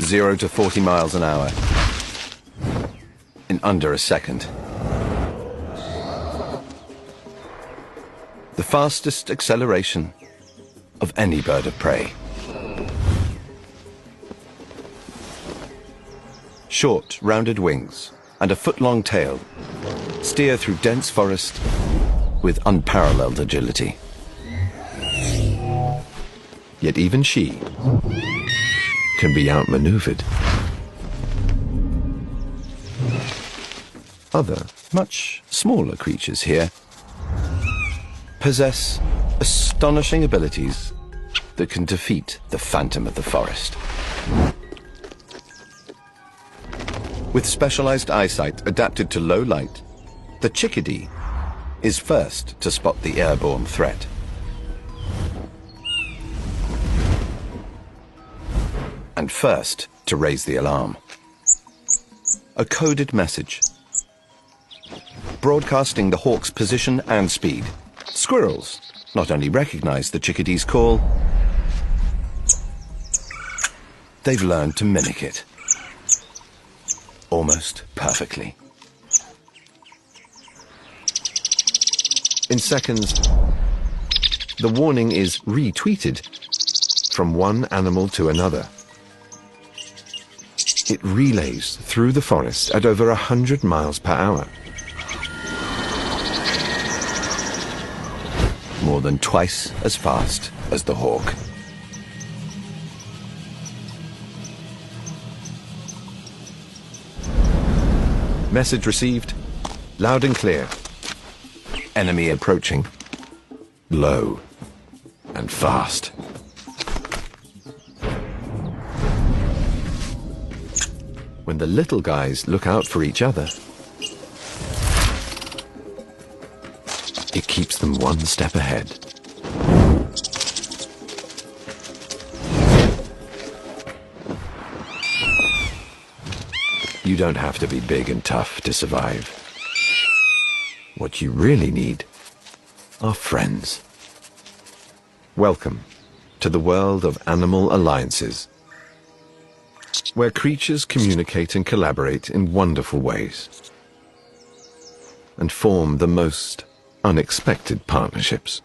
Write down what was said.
0 to 40 miles an hour in under a second. The fastest acceleration of any bird of prey. Short, rounded wings and a foot-long tail steer through dense forest with unparalleled agility. Yet even she can be outmaneuvered. Other, much smaller creatures here possess astonishing abilities that can defeat the phantom of the forest. With specialized eyesight adapted to low light, the chickadee is first to spot the airborne threat. And first to raise the alarm. A coded message, broadcasting the hawk's position and speed. Squirrels not only recognize the chickadee's call, they've learned to mimic it. Almost perfectly. In seconds, the warning is retweeted from one animal to another. It relays through the forest at over 100 miles per hour. More than twice as fast as the hawk. Message received, loud and clear. Enemy approaching, low and fast. When the little guys look out for each other, it keeps them one step ahead. You don't have to be big and tough to survive. What you really need are friends. Welcome to the world of animal alliances, where creatures communicate and collaborate in wonderful ways and form the most unexpected partnerships.